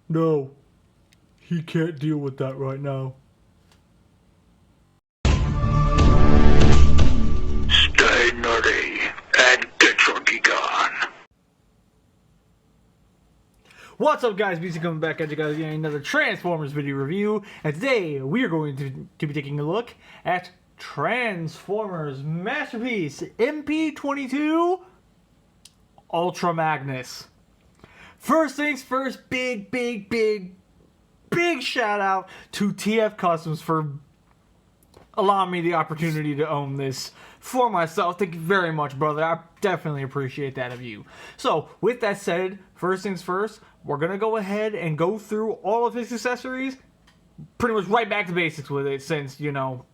No, he can't deal with that right now. Stay nerdy and get your geek on. What's up, guys? BC coming back at you guys again, another Transformers video review, and today we are going to be taking a look at Transformers masterpiece MP-22 Ultra Magnus. First things first, big shout out to TF Customs for allowing me the opportunity to own this for myself. Thank you very much, brother. I definitely appreciate that of you. So, with that said, first things first, we're going to go ahead and go through all of his accessories, pretty much right back to basics with it, since, you know,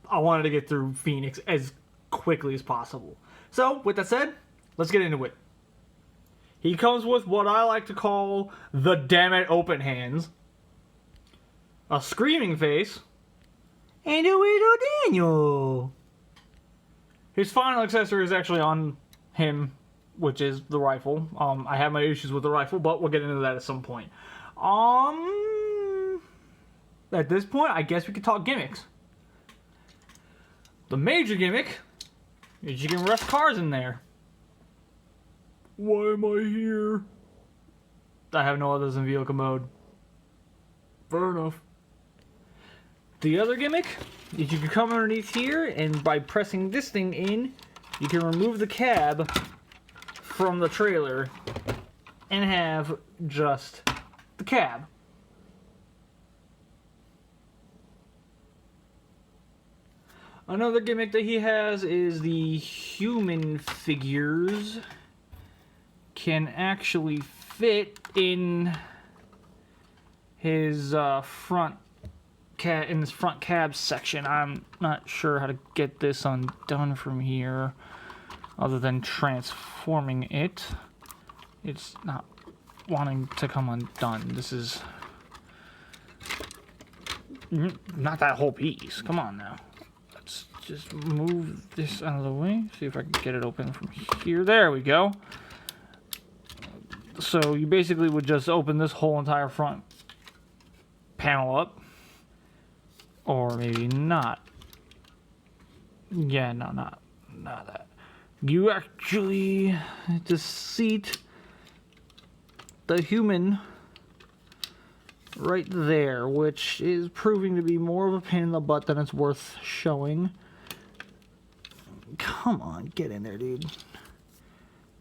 I wanted to get through Phoenix as quickly as possible. So, with that said, let's get into it. He comes with what I like to call the dammit open hands, a screaming face, and a little Daniel. His final accessory is actually on him, which is the rifle. I have my issues with the rifle, but we'll get into that at some point. At this point, I guess we could talk gimmicks. The major gimmick is you can rest cars in there. Why am I here? I have no others in vehicle mode. Fair enough. The other gimmick is you can come underneath here, and by pressing this thing in, you can remove the cab from the trailer and have just the cab. Another gimmick that he has is the human figures can actually fit in his front cab section. I'm not sure how to get this undone from here other than transforming it. It's not wanting to come undone. This is not that whole piece. Come on now. Let's just move this out of the way. See if I can get it open from here. There we go. So you basically would just open this whole entire front panel up. Or maybe not. Yeah, no, not that. You actually just seat the human right there, which is proving to be more of a pain in the butt than it's worth showing. Come on, get in there, dude.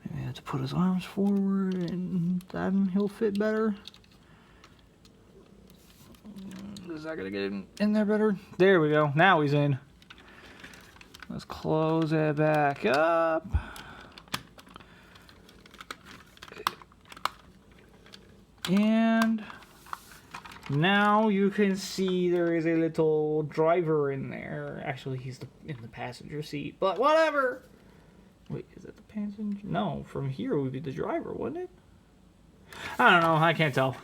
Maybe I have to put his arms forward and then he'll fit better. Is that gonna get in there better? There we go. Now he's in. Let's close it back up. And now you can see there is a little driver in there. Actually, he's in the passenger seat, but whatever. Wait, is that the passenger? No, from here would be the driver, wouldn't it? I don't know. I can't tell.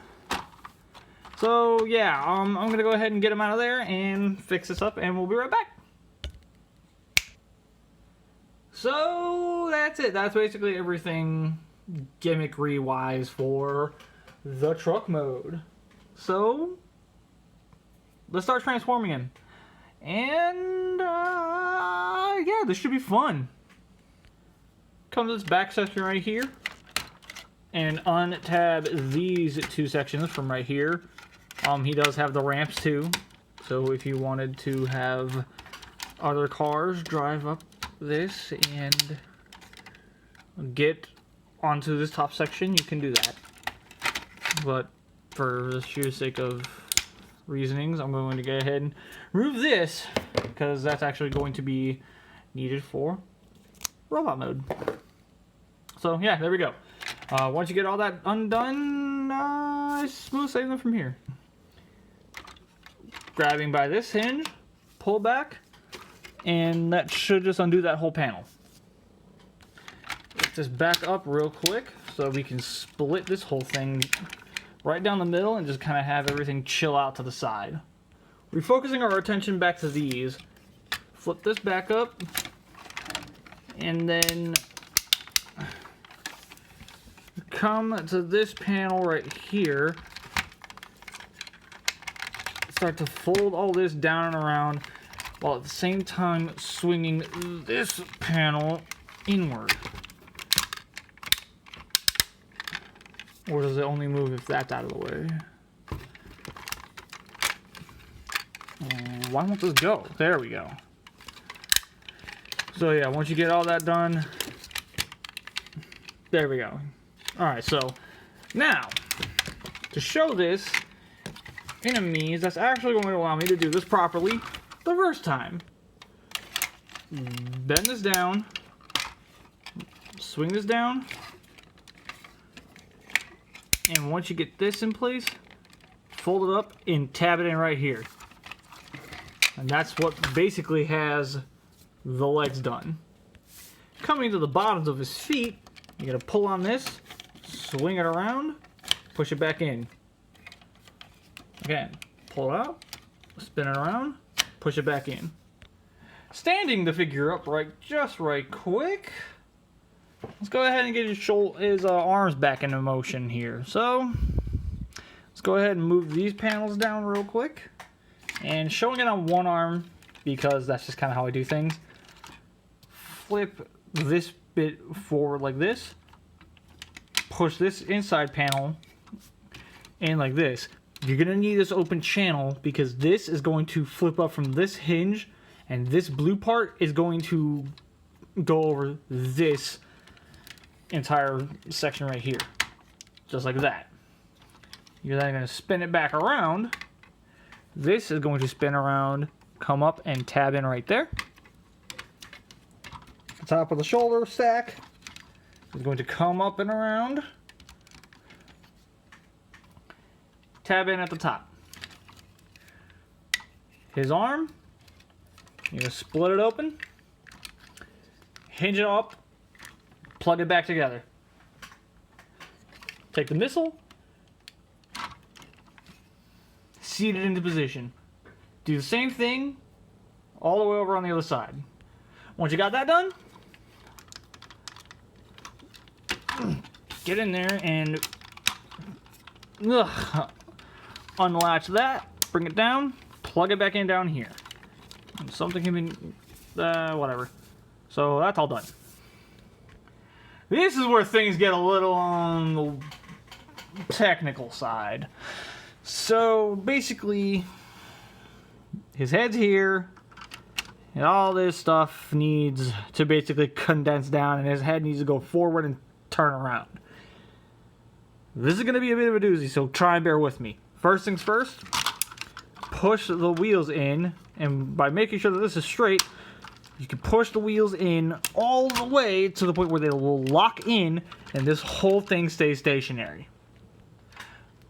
So, yeah, I'm going to go ahead and get him out of there and fix this up, and we'll be right back. So, that's it. That's basically everything gimmickry-wise for the truck mode. So, let's start transforming him. And, yeah, this should be fun. Come to this back section right here, and untab these two sections from right here. He does have the ramps too, so if you wanted to have other cars drive up this and get onto this top section, you can do that. But for the sheer sake of reasonings, I'm going to go ahead and remove this, because that's actually going to be needed for robot mode. So yeah, there we go. Once you get all that undone, smooth sailing from here. Grabbing by this hinge, pull back, and that should just undo that whole panel. Let's just back up real quick so we can split this whole thing right down the middle and just kind of have everything chill out to the side. Refocusing our attention back to these, flip this back up, and then come to this panel right here start to fold all this down and around while at the same time swinging this panel inward. Or does it only move if that's out of the way? Why won't this go? There we go. So yeah, once you get all that done, there we go. Alright, so now, to show this in a means that's actually going to allow me to do this properly the first time. Bend this down, swing this down, and once you get this in place, fold it up and tab it in right here. And that's what basically has the legs done. Coming to the bottoms of his feet, you're going to pull on this, swing it around, push it back in. Again, pull it out, spin it around, push it back in. Standing the figure upright just right quick. Let's go ahead and get his arms back into motion here. So, let's go ahead and move these panels down real quick. And showing it on one arm, because that's just kind of how I do things. Flip this bit forward like this. Push this inside panel in like this. You're going to need this open channel because this is going to flip up from this hinge, and this blue part is going to go over this entire section right here. Just like that. You're then going to spin it back around. This is going to spin around, come up and tab in right there. The top of the shoulder stack is going to come up and around. Tab in at the top. His arm, you're going to split it open, hinge it up, plug it back together. Take the missile, seat it into position. Do the same thing all the way over on the other side. Once you got that done, get in there and unlatch that, bring it down, plug it back in down here. And something can be, whatever. So that's all done. This is where things get a little on the technical side. So basically, his head's here, and all this stuff needs to basically condense down, and his head needs to go forward and turn around. This is going to be a bit of a doozy, so try and bear with me. First things first, push the wheels in, and by making sure that this is straight, you can push the wheels in all the way to the point where they will lock in, and this whole thing stays stationary.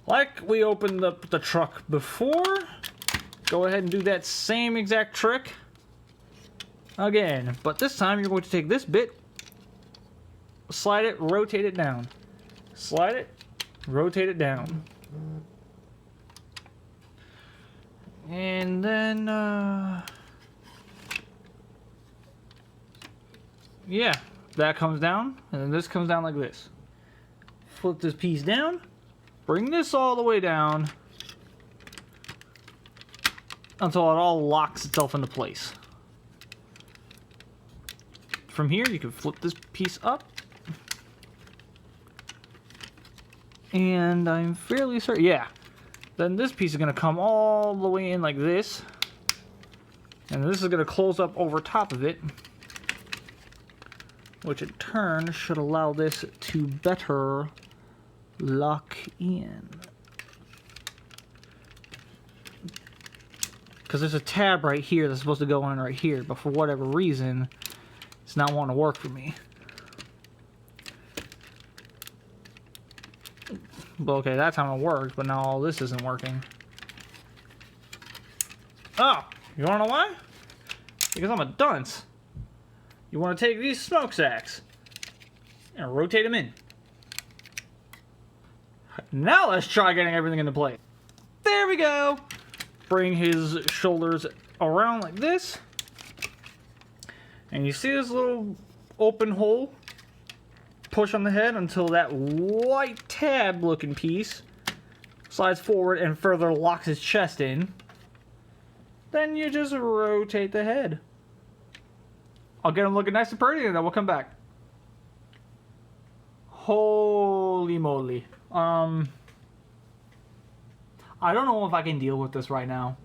Like we opened up the truck before, go ahead and do that same exact trick again. But this time you're going to take this bit, slide it, rotate it down. Slide it, rotate it down. And then, yeah, that comes down, and then this comes down like this. Flip this piece down, bring this all the way down until it all locks itself into place. From here, you can flip this piece up. And I'm fairly certain, yeah. Then this piece is going to come all the way in like this. And this is going to close up over top of it. Which in turn should allow this to better lock in. Because there's a tab right here that's supposed to go on right here. But for whatever reason, it's not wanting to work for me. But okay, that time it worked, but now all this isn't working. Oh, you wanna know why? Because I'm a dunce. You wanna take these smokestacks and rotate them in. Now let's try getting everything into place. There we go. Bring his shoulders around like this. And you see this little open hole? Push on the head until that white tab looking piece slides forward and further locks his chest in. then you just rotate the head. I'll get him looking nice and pretty, and then we'll come back. Holy moly. I don't know if I can deal with this right now.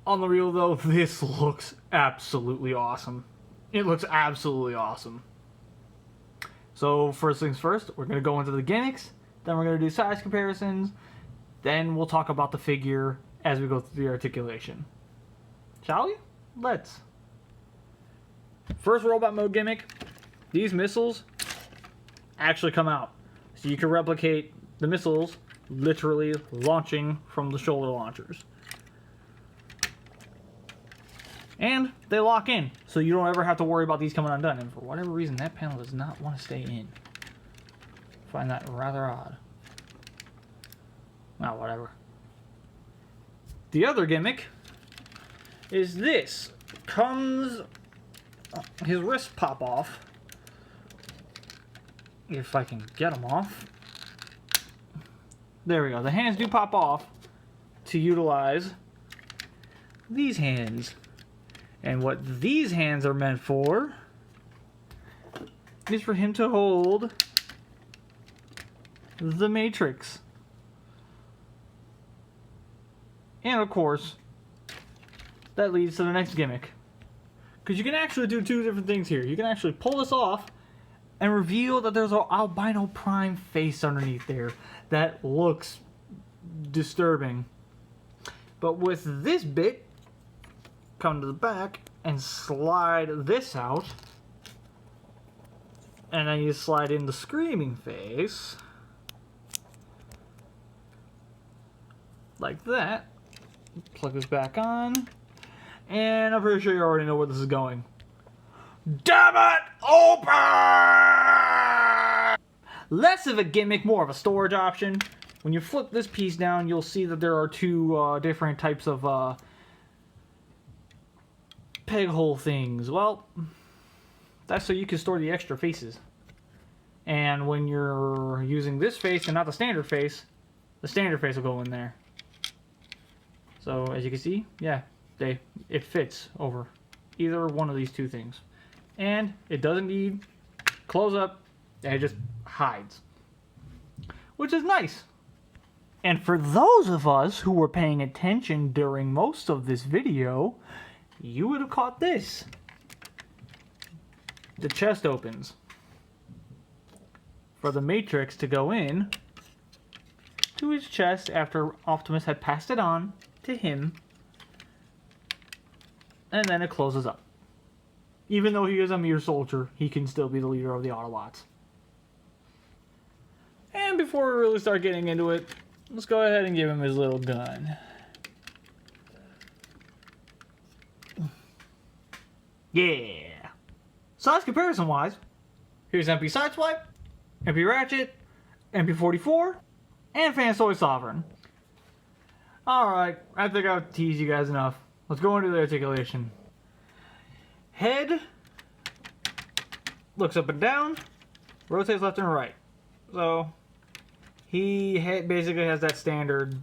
On the real though, this looks absolutely awesome. It looks absolutely awesome. So first things first, we're going to go into the gimmicks, then we're going to do size comparisons, then we'll talk about the figure as we go through the articulation. Shall we? Let's. First robot mode gimmick, these missiles actually come out. So you can replicate the missiles literally launching from the shoulder launchers. And they lock in, so you don't ever have to worry about these coming undone. And for whatever reason, that panel does not want to stay in. I find that rather odd. Well, whatever. The other gimmick is this. Comes... his wrists pop off. If I can get them off. There we go. The hands do pop off to utilize these hands. And what these hands are meant for is for him to hold the Matrix. And of course, that leads to the next gimmick. Because you can actually do two different things here. You can actually pull this off and reveal that there's an albino prime face underneath there that looks disturbing. But with this bit, come to the back and slide this out, and then you slide in the screaming face like that. Plug this back on, and I'm pretty sure you already know where this is going. Damn it! Open! Less of a gimmick, more of a storage option. When you flip this piece down, you'll see that there are two different types of peg hole things. Well, that's so you can store the extra faces. And when you're using this face and not the standard face will go in there. So as you can see, yeah, it fits over either one of these two things. And it doesn't need close up, and it just hides. Which is nice. And for those of us who were paying attention during most of this video, you would have caught this. The chest opens for the Matrix to go in to his chest after Optimus had passed it on to him, and then it closes up. Even though he is a mere soldier, he can still be the leader of the Autobots. And before we really start getting into it, let's go ahead and give him his little gun. Yeah. Size comparison wise, here's MP Sideswipe, MP Ratchet, MP-44, and Fansoy Sovereign. Alright, I think I've teased you guys enough. Let's go into the articulation. Head looks up and down, rotates left and right. So he basically has that standard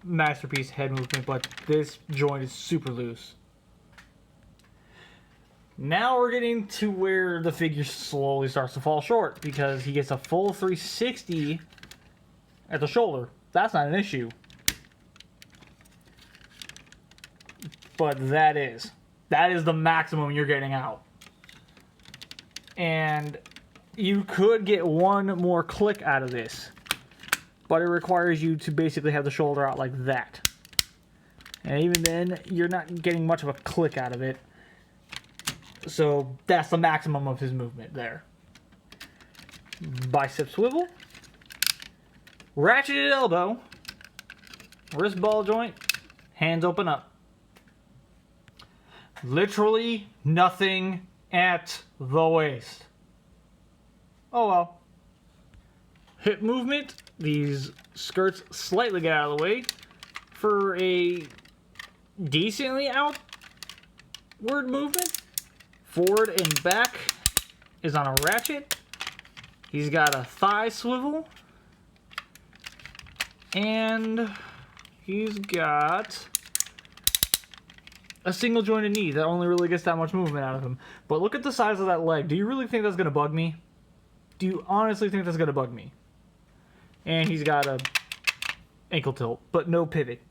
Masterpiece head movement, but this joint is super loose. Now we're getting to where the figure slowly starts to fall short, because he gets a full 360 at the shoulder. That's not an issue. But that is the maximum you're getting out. And you could get one more click out of this, but it requires you to basically have the shoulder out like that. And even then, you're not getting much of a click out of it. So that's the maximum of his movement there. Bicep swivel. Ratcheted elbow. Wrist ball joint. Hands open up. Literally nothing at the waist. Oh well. Hip movement. These skirts slightly get out of the way for a decently outward movement. Forward and back is on a ratchet. He's got a thigh swivel. And he's got a single jointed knee that only really gets that much movement out of him. But look at the size of that leg. Do you really think that's going to bug me? Do you honestly think that's going to bug me? And he's got a ankle tilt, but no pivot.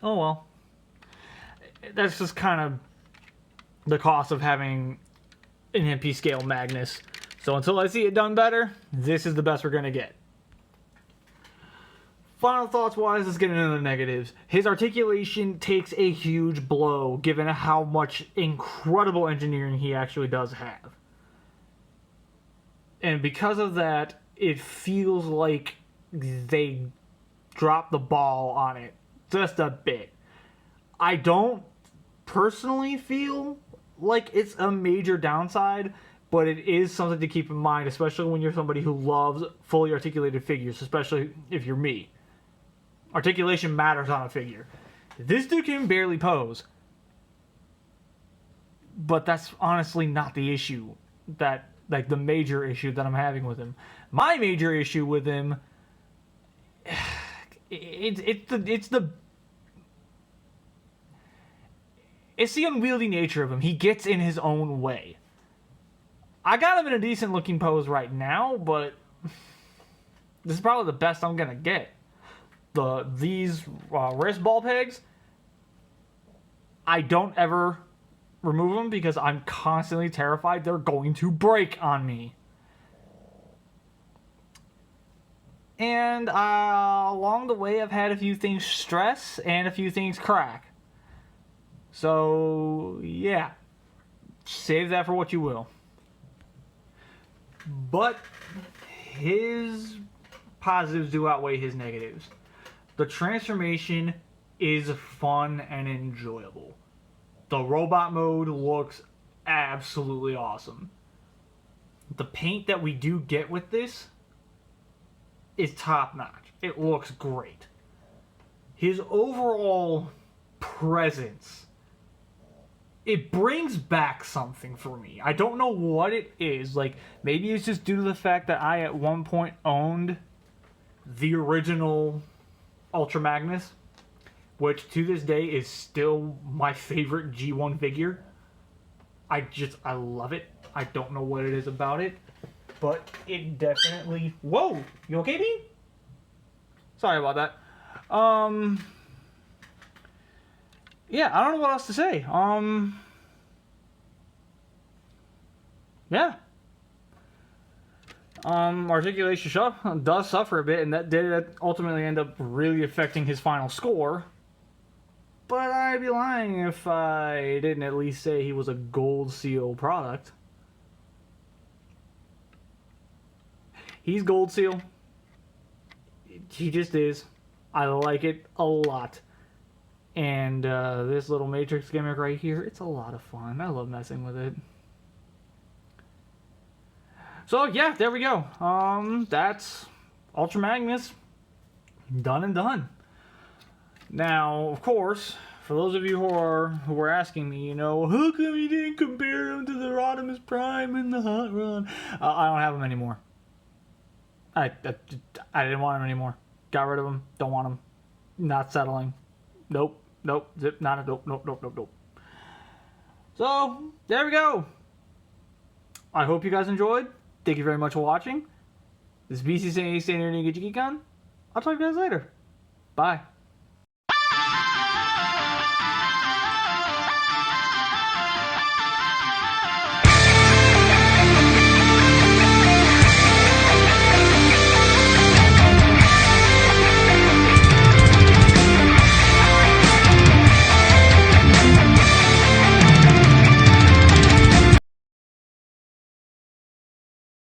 Oh well. That's just kind of the cost of having an MP scale Magnus. So until I see it done better, this is the best we're going to get. Final thoughts wise, let's get into the negatives. His articulation takes a huge blow given how much incredible engineering he actually does have. And because of that, it feels like they dropped the ball on it just a bit. I don't personally feel like it's a major downside, but it is something to keep in mind, especially when you're somebody who loves fully articulated figures, especially if you're me. Articulation matters on a figure. This dude can barely pose. But that's honestly not the issue that, like, the major issue that I'm having with him. My major issue with him, it's the unwieldy nature of him. He gets in his own way. I got him in a decent looking pose right now, but this is probably the best I'm gonna get. These wrist ball pegs, I don't ever remove them because I'm constantly terrified they're going to break on me. And along the way, I've had a few things stress and a few things crack. So, yeah. Save that for what you will. But his positives do outweigh his negatives. The transformation is fun and enjoyable. The robot mode looks absolutely awesome. The paint that we do get with this is top notch. It looks great. His overall presence, it brings back something for me. I don't know what it is. Like, maybe it's just due to the fact that I at one point owned the original Ultra Magnus, which to this day is still my favorite G1 figure. I love it. I don't know what it is about it, but it definitely... Whoa! You okay, Pete? Sorry about that. Yeah, I don't know what else to say. Yeah. Articulation does suffer a bit, and that did ultimately end up really affecting his final score. But I'd be lying if I didn't at least say he was a gold seal product. He's gold seal. He just is. I like it a lot. And this little matrix gimmick right here, it's a lot of fun. I love messing with it. So yeah, there we go. That's Ultra Magnus done and done. Now, of course, for those of you who were asking me, you know, how come you didn't compare him to the Rodimus Prime and the Hot Rod? I don't have him anymore. I didn't want him anymore. Got rid of him. Don't want him. Not settling. Nope. Zip. Not a nope. So there we go. I hope you guys enjoyed. Thank you very much for watching. This is BC saying, stay near and get your geek on. I'll talk to you guys later. Bye.